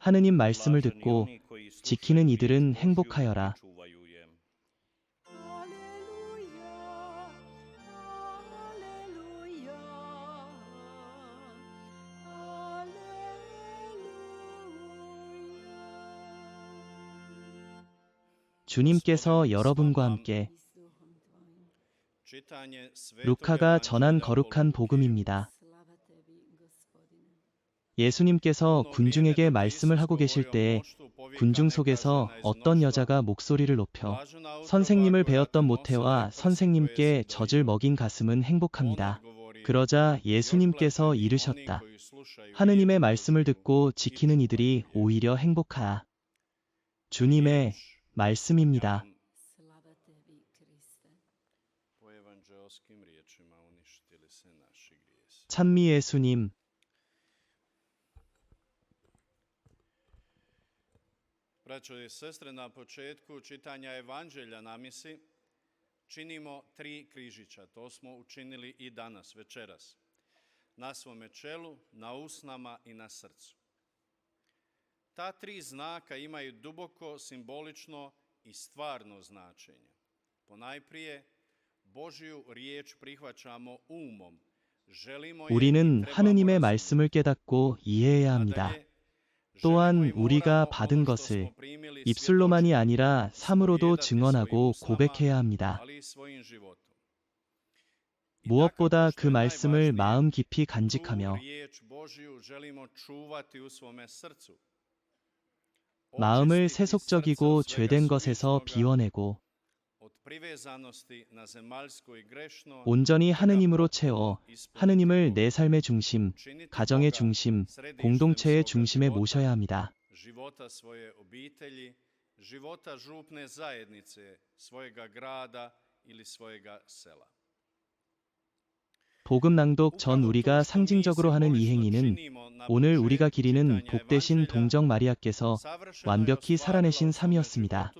하느님 말씀을 듣고 지키는 이들은 행복하여라. 주님께서 여러분과 함께. 루카가 전한 거룩한 복음입니다. 예수님께서 군중에게 말씀을 하고 계실 때에 군중 속에서 어떤 여자가 목소리를 높여 선생님을 배웠던 모태와 선생님께 젖을 먹인 가슴은 행복합니다. 그러자 예수님께서 이르셨다. 하느님의 말씀을 듣고 지키는 이들이 오히려 행복하다. 주님의 말씀입니다. 찬미 예수님. Braćo i sestre, na početku čitanja Evanđelja na misi činimo 3 križića. To smo učinili i danas, večeras. Na svome čelu, na usnama i na srcu. Ta 3 znaka imaju duboko simbolično i stvarno značenje. Ponajprije, Božju riječ prihvaćamo umom. 우리는 하느님의 말씀을 깨닫고 이해해야 합니다. 또한 우리가 받은 것을 입술로만이 아니라 삶으로도 증언하고 고백해야 합니다. 무엇보다 그 말씀을 마음 깊이 간직하며 마음을 세속적이고 죄된 것에서 비워내고 온전히 하느님으로 채워 하느님을 내 삶의 중심, 가정의 중심, 공동체의 중심에 모셔야 합니다. 복음 낭독 전 우리가 상징적으로 하는 이 행위는 오늘 우리가 기리는 복되신 동정 마리아께서 완벽히 살아내신 삶이었습니다.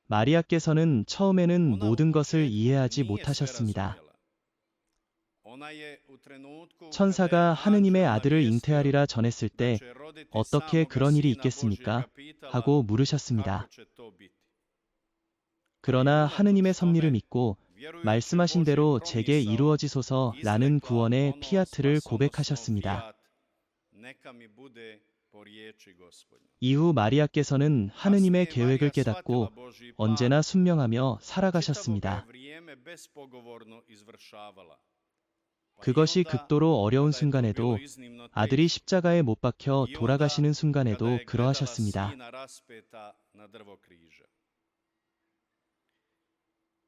마리아께서는 처음에는 모든 것을 이해하지 못하셨습니다. 천사가 하느님의 아들을 잉태하리라 전했을 때 어떻게 그런 일이 있겠습니까? 하고 물으셨습니다. 그러나 하느님의 섭리를 믿고 말씀하신 대로 제게 이루어지소서라는 구원의 피아트를 고백하셨습니다. 이후 마리아께서는 하느님의 계획을 깨닫고 언제나 순명하며 살아가셨습니다. 그것이 극도로 어려운 순간에도 아들이 십자가에 못 박혀 돌아가시는 순간에도 그러하셨습니다.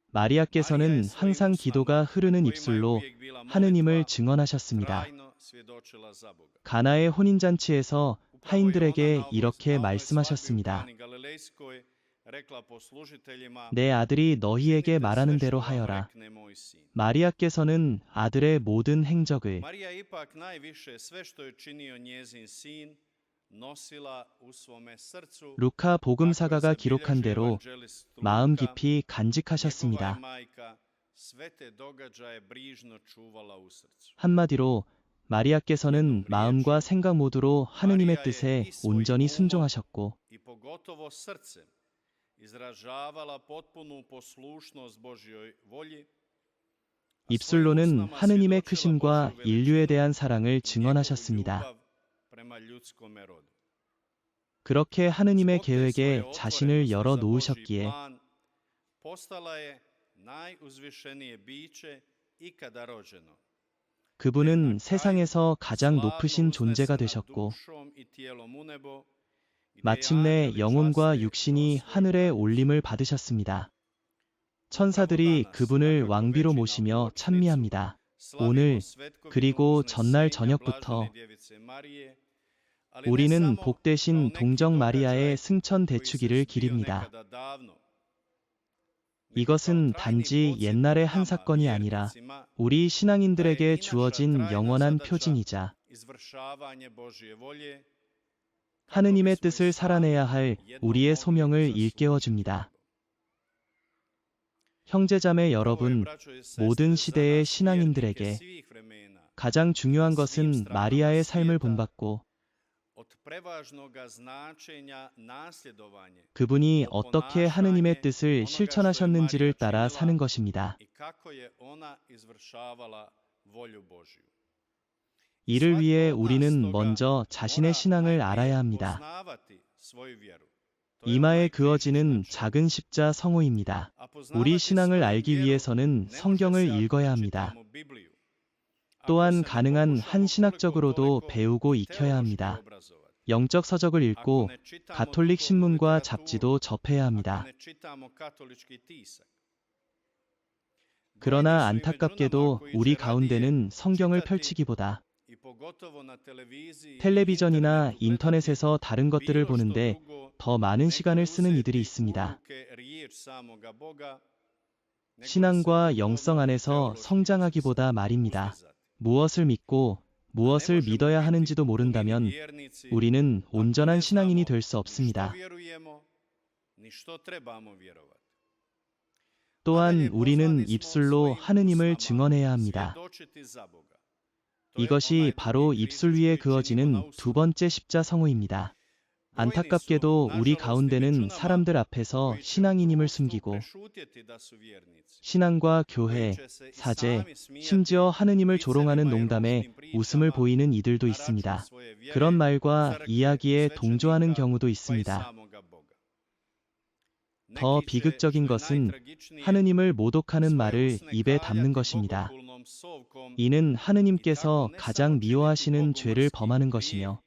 마리아께서는 항상 기도가 흐르는 입술로 하느님을 증언하셨습니다. 가나의 혼인잔치에서 하인들에게 이렇게 말씀하셨습니다. 내 아들이 너희에게 말하는 대로 하여라. 마리아께서는 아들의 모든 행적을 루카 복음사가가 기록한 대로 마음 깊이 간직하셨습니다. 한마디로 마리아께서는 마음과 생각 모두로 하느님의 뜻에 온전히 순종하셨고 입술로는 하느님의 크심과 인류에 대한 사랑을 증언하셨습니다. 그렇게 하느님의 계획에 자신을 열어 놓으셨기에 그분은 세상에서 가장 높으신 존재가 되셨고 마침내 영혼과 육신이 하늘에 올림을 받으셨습니다. 천사들이 그분을 왕비로 모시며 찬미합니다. 오늘 그리고 전날 저녁부터 우리는 복되신 동정 마리아의 승천 대축일을 기립니다. 이것은 단지 옛날의 한 사건이 아니라 우리 신앙인들에게 주어진 영원한 표징이자 하느님의 뜻을 살아내야 할 우리의 소명을 일깨워줍니다. 형제자매 여러분, 모든 시대의 신앙인들에게 가장 중요한 것은 마리아의 삶을 본받고 od prevažnoga značenja nasljedovanje 그분이 어떻게 하느님의 뜻을 실천하셨는지를 따라 사는 것입니다. i kako je ona izvršavala volju Božju. 이를 위해 우리는 스토가 먼저 자신의 mora 신앙을 najprije 알아야 합니다. poznavati svoju vjeru. To je 이마에 onaj 그어지는 ključni način. 작은 십자 성호입니다. A 우리 poznavati 신앙을 svoju 알기 vjeru 위해서는 ne može 성경을 se ako 읽어야 ne 합니다. čitamo Bibliju. Ako 또한 se ne 가능한 pokušamo 한 신학적으로도 koliko 배우고 익혀야 teološki 합니다. obrazovati. 영적 서적을 Ako 읽고 ne čitamo 가톨릭 duhovnu 신문과 literaturu, 잡지도 접해야 ako 합니다. ne čitamo katolički tisak. 그러나 brojni su i među nama 안타깝게도 koji 우리 će radije 가운데는 성경을 čitati 펼치기보다 i pogotovo na televiziji i 텔레비전이나 internetu gledati 인터넷에서 다른 것들을 bilo što 보는데 drugo, 더 많은 nego 시간을 쓰는 이들이 uzeti u 있습니다. ruke riječ samoga Boga, nego li se 신앙과 영성 duhovno i 안에서 teološki 성장하기보다 말입니다. uzdizati. 무엇을 믿고 A ne 무엇을 možemo 믿어야 biti 하는지도 duhovni 모른다면 vjernici 우리는 ako 온전한 ne 신앙인이 znamo 될 수 ni što 없습니다. vjerujemo, ni što trebamo vjerovati. 또한 nadalje 우리는 pozvani smo 입술로 svojim 하느님을 usnama 증언해야 합니다. svjedočiti za Boga. To je 이것이 onaj 바로 drugi 입술 križić 위에 koji činimo na 그어지는 usnama. 두 번째 십자 성호입니다. brojni su, 안타깝게도 우리 nažalost, i među 가운데는 nama 사람들 앞에서 koji će u 신앙인임을 društvu 숨기고 prešutjeti da su vjernici, 신앙과 koji 교회, će se i 사제, sami smijati 심지어 하느님을 조롱하는 vicevima i 농담에 ružnim 웃음을 pričama 보이는 이들도 na račun 있습니다. svoje vjere, 그런 말과 crkve, 이야기에 동조하는 svećenika, 경우도 pa i 있습니다. samoga Boga. 더 Neki će, 비극적인 što je 것은 najtragičnije, 하느님을 모독하는 svoje 말을 usne 입에 담는 kaljati 것입니다. bogahulnom psovkom 이는 i 하느님께서 tako ne 가장 samo činiti 미워하시는 Bogu 죄를 mrski 범하는 grijeh, 것이며 nego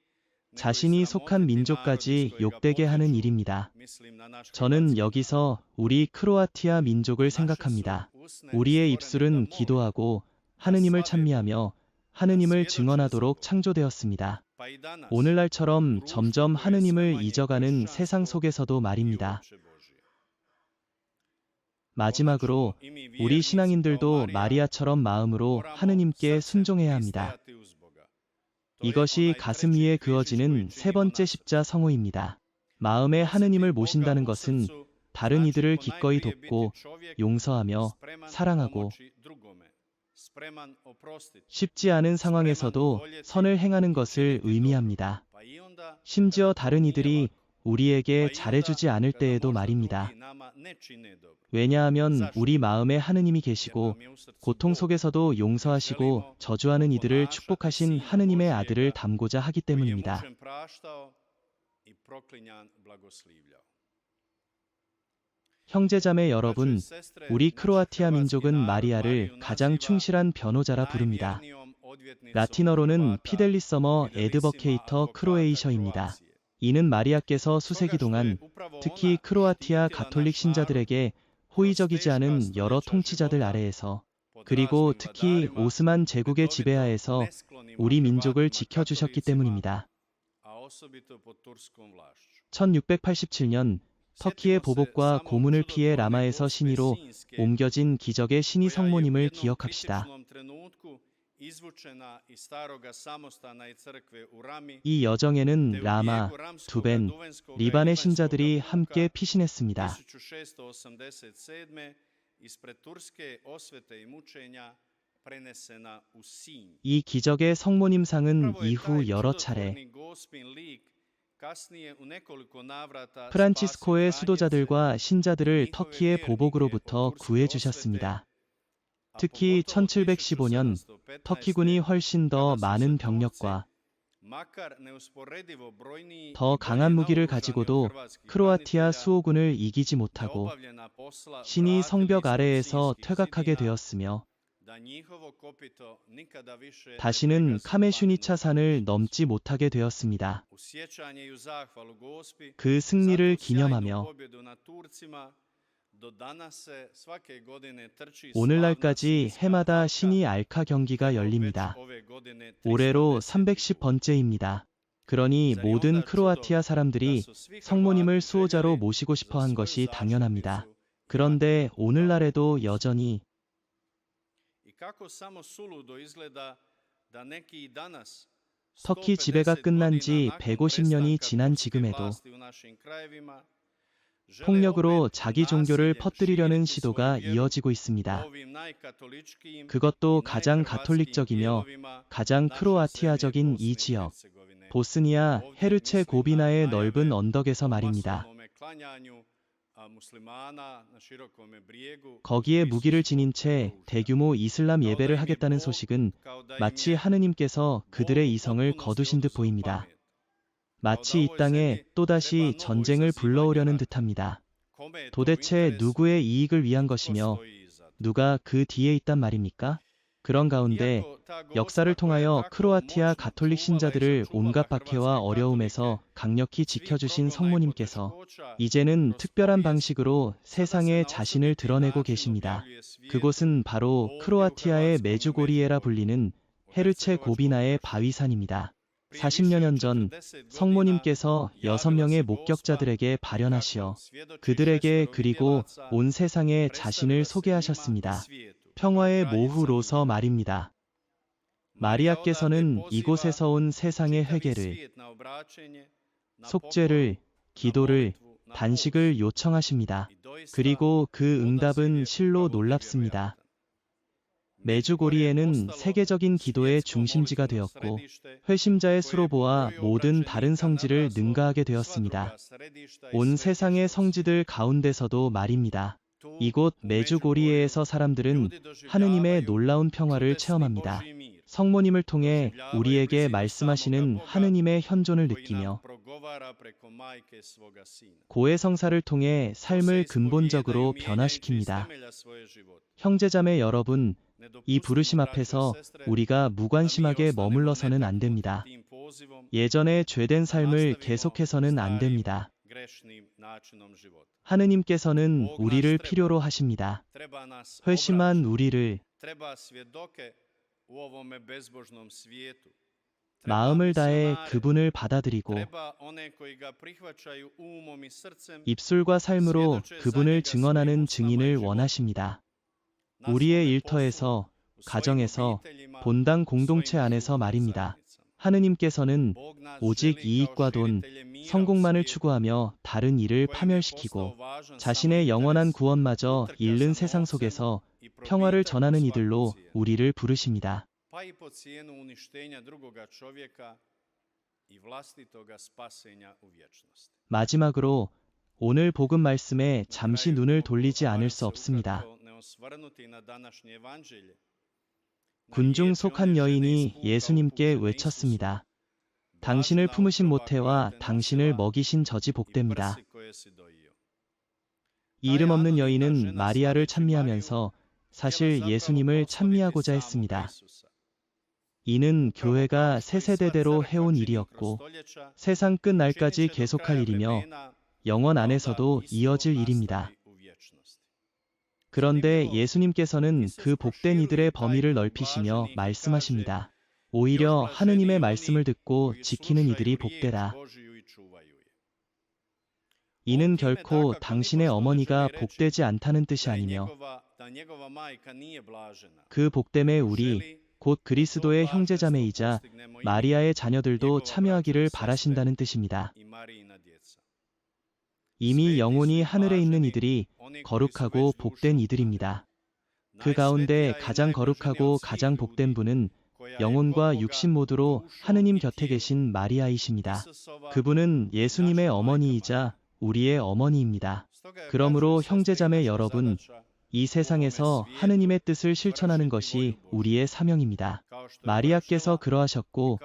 i 자신이 속한 sramotiti narod iz 민족까지 kojega 욕되게 하는 potječu, 일입니다. mislim na naš 저는 hrvatski narod. 여기서 우리 크로아티아 민족을 Naše su 생각합니다. usne 우리의 stvorene da 입술은 mole, 기도하고 da 하느님을 slave 찬미하며 Boga, da 하느님을 svjedoče za 증언하도록 Boga. 창조되었습니다. Pa i danas, 오늘날처럼 društvo 점점 koje je sve 하느님을 manje 잊어가는 세상 kršćansko 속에서도 i 말입니다. uopće Božje. 마지막으로 Konačno, i mi 우리 vjernici kao 신앙인들도 Marija 마리아처럼 마음으로 moramo 하느님께 srcem 순종해야 합니다. pristajati uz Boga. To je 이것이 onaj 가슴 treći 위에 križić koji 그어지는 세 činimo 번째 na 십자 srcu. 성호입니다. 마음에 하느님을 Nositi Boga 모신다는 u 것은 srcu 다른 znači 이들을 기꺼이 ponajprije biti 돕고 čovjek 용서하며 spreman 사랑하고 pomoći drugome, spreman oprostiti, 쉽지 않은 spreman 상황에서도 voljeti 선을 행하는 i 것을 učiniti dobro. 의미합니다. Pa i onda 심지어 kada to 다른 nije 이들이 lako, 우리에게 pa i 잘해주지 onda 않을 kada 때에도 možda 말입니다. drugi nama ne čine dobro. 왜냐하면 zašto? 우리 마음에 하느님이 Jer 계시고 nam je u srcu 고통 Bog 속에서도 i 용서하시고 želimo 저주하는 이들을 oponašati 축복하신 Sina 하느님의 아들을 Božjega 담고자 하기 koji je 때문입니다. mučen praštao i proklinjan blagoslivljao. 형제자매 Braćo i 여러분, sestre, 우리 naš 크로아티아 hrvatski 민족은 narod 마리아를 Mariju 가장 naziva 충실한 변호자라 부릅니다. najvjernijom odvjetnicom 라틴어로는 Hrvata, 피델리서머 fidelissima 에드버케이터 advocata 크로에이셔입니다. Croatie. 이는 마리아께서 Stoga 수세기 što je 동안 upravo 특히 ona 크로아티아 štitila 가톨릭 naš narod 신자들에게 kroz 호의적이지 teška 않은 여러 stoljeća 통치자들 života 아래에서 pod 그리고 raznim 특히 vladarima, 오스만 제국의 redovito 지배하에서 nesklonim 우리 민족을 Hrvatima, 지켜주셨기 katolicima, 때문입니다. a osobito pod turskom vlašću. 1687년 터키의 Sjetimo se 보복과 samo 고문을 피해 čudotvorne 라마에서 Gospe 신이로 Sinjske 옮겨진 기적의 신이 koja je u 성모님을 jednom 기억합시다. kritičnom trenutku izvučena iz staroga samostana i crkve u Rami, 이 te 여정에는 u 라마, bijegu ramskoga, 두벤, duvenskoga i 리반의 livanjskoga 신자들이 puka 함께 피신했습니다. 1687. ispred turske osvete i mučenja prenesena u Sinj. 이 기적의 성모님상은 Upravo je 이후 taj 여러 차례 čudotvorni Gospin lik kasnije u nekoliko navrata 프란치스코의 spasio 수도자들과 신자들을 njihove 터키의 vjernike 보복으로부터 od turske 구해 osvete, 주셨습니다. a 특히 pogotovo 1715년 1715. 터키군이 훨씬 더 kada su se 많은 Turci, 병력과 makar neusporedivo brojniji 더 i bolje 강한 무기를 naoružani od 가지고도 hrvatskih 크로아티아 branitelja, 수호군을 이기지 je 못하고 obavljena posla 신이 vratili 성벽 ispod 아래에서 Sinjskih 퇴각하게 zidina, 되었으며 da njihovo kopito nikada više ne 다시는 pregazi 카메슈니차 plamenu 산을 granicu. 넘지 못하게 되었습니다. U sjećanje i u zahvalu Gospi 그 za 승리를 tu sjajnu 기념하며 pobjedu nad Turcima, do danas se svake godine trči slavna 오늘날까지 sinjska 해마다 alka, 신이 알카 경기가 evo već 열립니다. ove godine 올해로 310. 310번째입니다. 그러니 Zar je 모든 onda čudo 크로아티아 da 사람들이 su svi 성모님을 Hrvati 수호자로 željeli 모시고 za 싶어 한 svoju 것이 당연합니다. zaštitnicu imati 그런데 Boga 오늘날에도 u srcu. 여전히 I kako samo suludo izgleda da neki i danas 터키 지배가 150 끝난 godina 지 nakon 150년이 prestanka 지난 turske 지금에도 vlasti u našim krajevima 폭력으로 자기 종교를 퍼뜨리려는 시도가 이어지고 있습니다. 그것도 가장 가톨릭적이며 가장 크로아티아적인 이 지역, 보스니아 헤르체고비나의 넓은 언덕에서 말입니다. 거기에 무기를 지닌 채 대규모 이슬람 예배를 하겠다는 소식은 마치 하느님께서 그들의 이성을 거두신 듯 보입니다. 마치 이 땅에 또다시 전쟁을 불러오려는 듯합니다. 도대체 누구의 이익을 위한 것이며 누가 그 뒤에 있단 말입니까? 그런 가운데 역사를 통하여 크로아티아 가톨릭 신자들을 온갖 박해와 어려움에서 강력히 지켜주신 성모님께서 이제는 특별한 방식으로 세상에 자신을 드러내고 계십니다. 그곳은 바로 크로아티아의 메주고리에라 불리는 헤르체고비나의 바위산입니다. 40여 년 전 성모님께서 6명의 목격자들에게 발현하시어 그들에게 그리고 온 세상에 자신을 소개하셨습니다. 평화의 모후로서 말입니다. 마리아께서는 이곳에서 온 세상의 회개를, 속죄를, 기도를, 단식을 요청하십니다. 그리고 그 응답은 실로 놀랍습니다. 메주고리에는 세계적인 기도의 중심지가 되었고 회심자의 수로 보아 모든 다른 성지를 능가하게 되었습니다. 온 세상의 성지들 가운데서도 말입니다. 이곳 메주고리에에서 사람들은 하느님의 놀라운 평화를 체험합니다. 성모님을 통해 우리에게 말씀하시는 하느님의 현존을 느끼며 고해성사를 통해 삶을 근본적으로 변화시킵니다. 형제자매 여러분, 이 부르심 앞에서 우리가 무관심하게 머물러서는 안 됩니다. 예전의 죄된 삶을 계속해서는 안 됩니다. 하느님께서는 우리를 필요로 하십니다. 회심한 우리를, 마음을 다해 그분을 받아들이고 입술과 삶으로 그분을 증언하는 증인을 원하십니다. 우리의 일터에서, 가정에서, 본당 공동체 안에서 말입니다. 하느님께서는 오직 이익과 돈, 성공만을 추구하며 다른 일을 파멸시키고 자신의 영원한 구원마저 잃는 세상 속에서 평화를 전하는 이들로 우리를 부르십니다. 마지막으로 오늘 복음 말씀에 잠시 눈을 돌리지 않을 수 없습니다. 군중 속 한 여인이 예수님께 외쳤습니다. 당신을 품으신 모태와 당신을 먹이신 젖이 복됩니다. 이름 없는 여인은 마리아를 찬미하면서 사실 예수님을 찬미하고자 했습니다. 이는 교회가 세세대대로 해온 일이었고 세상 끝날까지 계속할 일이며 영원 안에서도 이어질 일입니다. 그런데 예수님께서는 그 복된 이들의 범위를 넓히시며 말씀하십니다. 오히려 하느님의 말씀을 듣고 지키는 이들이 복되라. 이는 결코 당신의 어머니가 복되지 않다는 뜻이 아니며 그 복됨에 우리, 곧 그리스도의 형제자매이자 마리아의 자녀들도 참여하기를 바라신다는 뜻입니다. 이미 영혼이 하늘에 있는 이들이 거룩하고 복된 이들입니다. 그 가운데 가장 거룩하고 가장 복된 분은 영혼과 육신 모두로 하느님 곁에 계신 마리아이십니다. 그분은 예수님의 어머니이자 우리의 어머니입니다. 그러므로 형제자매 여러분, 이 세상에서 하느님의 뜻을 실천하는 것이 우리의 사명입니다. 마리아께서 그러하셨고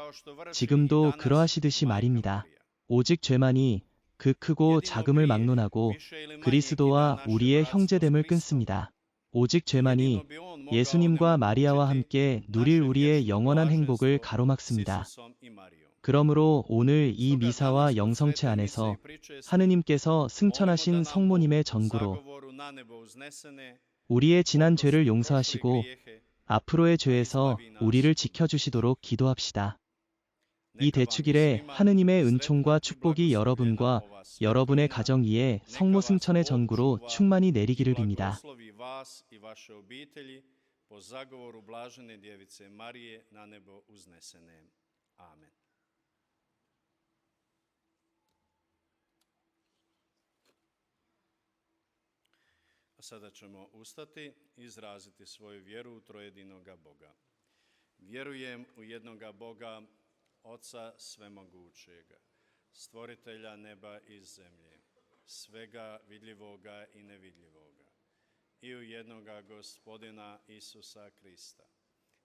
지금도 그러하시듯이 말입니다. 오직 죄만이 그 크고 작음을 막론하고 그리스도와 우리의 형제됨을 끊습니다. 오직 죄만이 예수님과 마리아와 함께 누릴 우리의 영원한 행복을 가로막습니다. 그러므로 오늘 이 미사와 영성체 안에서 하느님께서 승천하신 성모님의 전구로 우리의 지난 죄를 용서하시고 앞으로의 죄에서 우리를 지켜주시도록 기도합시다. 이 대축일에 하느님의 은총과 축복이 여러분과 여러분의 가정 위에 성모 승천의 전구로 충만히 내리기를 빕니다. Sada ćemo ustati i izraziti svoju vjeru u trojedinoga Boga. Vjerujem u jednoga Boga, Oca Svemogućega, stvoritelja neba i zemlje, svega vidljivoga i nevidljivoga, i u jednoga Gospodina Isusa Krista,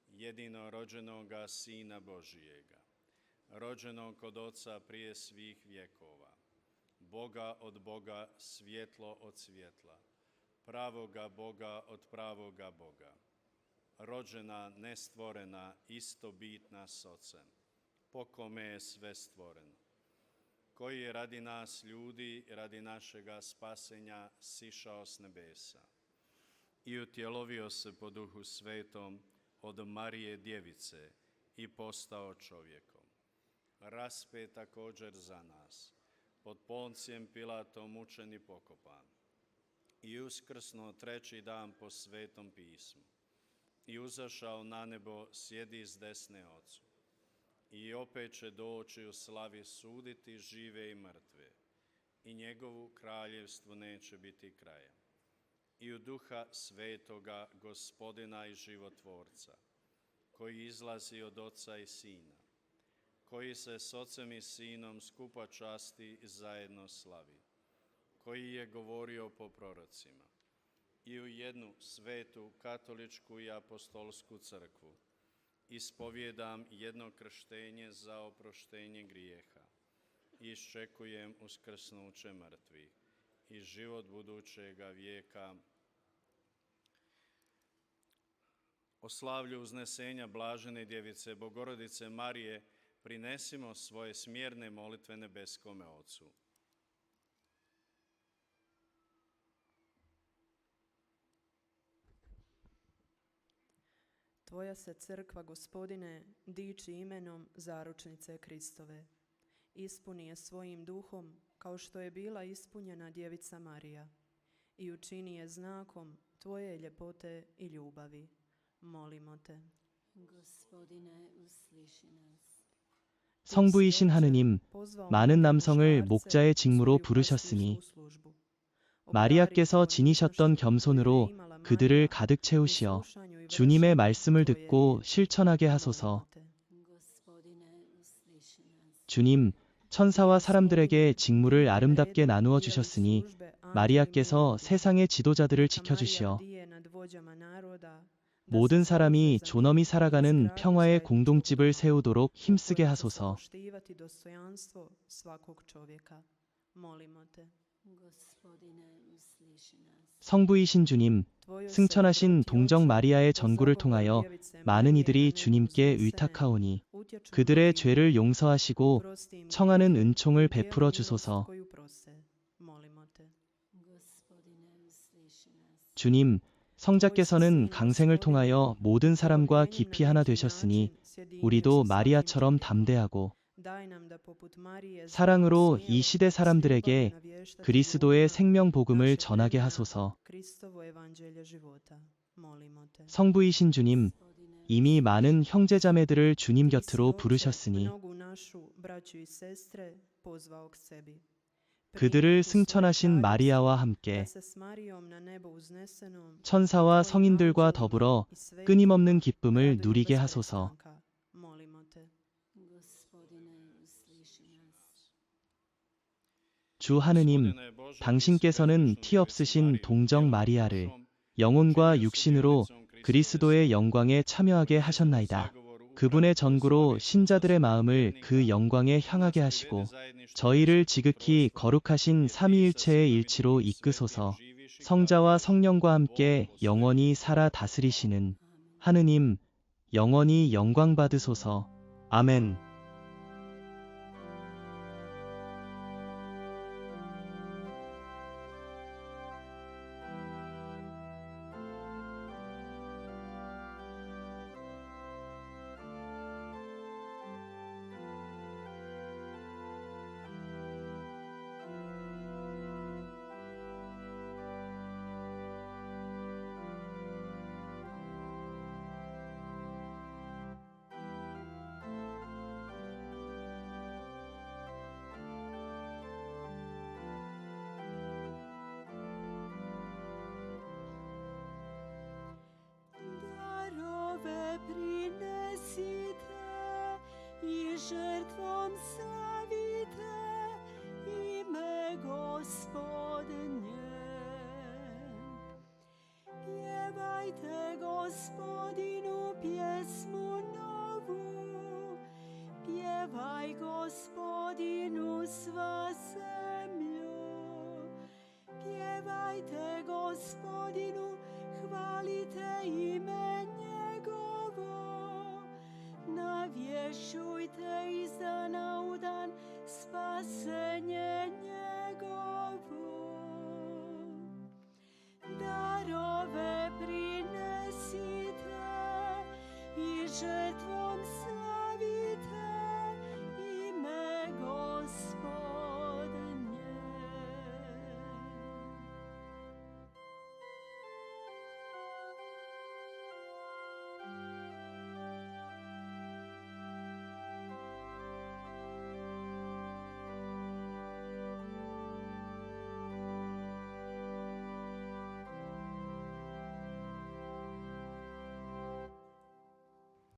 jedino rođenoga Sina Božijega, rođenog od Oca prije svih vjekova, Boga od Boga, svjetlo od svjetla, pravoga Boga od pravoga Boga, rođena, nestvorena, istobitna s Ocem, po kome je sve stvoreno, koji je radi nas ljudi, radi našega spasenja sišao s nebesa i utjelovio se po Duhu Svetom od Marije Djevice i postao čovjekom. Raspet također za nas, pod Poncijem Pilatom mučen i pokopan, i uskrsnuo treći dan po Svetom pismu, i uzašao na nebo, sjedi s desne Ocu, i opet će doći u slavi suditi žive i mrtve, i njegovu kraljevstvu neće biti kraja. I u Duha Svetoga, Gospodina i Životvorca, koji izlazi od Oca i Sina, koji se s Ocem i Sinom skupa časti i zajedno slavi, koji je govorio po prorocima, i u jednu svetu, katoličku i apostolsku crkvu, ispovjedam jedno krštenje za oproštenje grijeha, i iščekujem uskrsnuće mrtvih i život budućega vijeka. O slavlju uznesenja blažene Djevice Bogorodice Marije prinesimo svoje smjerne molitve nebeskome Ocu. Tvoja se crkva, Gospodine, diči imenom zaručnice Kristove. Ispuni je svojim duhom, kao što je bila ispunjena Djevica Marija, i učini je znakom Tvoje ljepote i ljubavi. Molimo te. Gospodine, usliši nas. 성부이신 하느님, 많은 남성을 목자의 직무로 부르셨으니 마리아께서 지니셨던 겸손으로 그들을 가득 채우시어 주님의 말씀을 듣고 실천하게 하소서. Gospodine, usliši nas. 주님, 천사와 사람들에게 직무를 아름답게 나누어 주셨으니 마리아께서 세상의 지도자들을 지켜주시어 모든 사람이 존엄히 살아가는 평화의 공동집을 세우도록 힘쓰게 하소서. Gospodine, usliši nas. 성부이신 주님, 승천하신 동정 마리아의 전구를 통하여 많은 이들이 주님께 의탁하오니 그들의 죄를 용서하시고 청하는 은총을 베풀어 주소서. Gospodine, usliši nas. 주님, 성자께서는 강생을 통하여 모든 사람과 깊이 하나 되셨으니 우리도 마리아처럼 담대하고 사랑으로 이 시대 사람들에게 그리스도의 생명 복음을 전하게 하소서. 성부이신 주님, 이미 많은 형제자매들을 주님 곁으로 부르셨으니 그들을 승천하신 마리아와 함께 천사와 성인들과 더불어 끊임없는 기쁨을 누리게 하소서. Gospodine, usliši nas. 주 하느님, 당신께서는 티 없으신 동정 마리아를 영혼과 육신으로 그리스도의 영광에 참여하게 하셨나이다. 그분의 전구로 신자들의 마음을 그 영광에 향하게 하시고 저희를 지극히 거룩하신 삼위일체의 일치로 이끄소서. 성자와 성령과 함께 영원히 살아 다스리시는 하느님, 영원히 영광 받으소서. 아멘. Gospodinu sva zemljo. Pjevajte Gospodinu, hvalite ime njegovo. Navješujte izdana u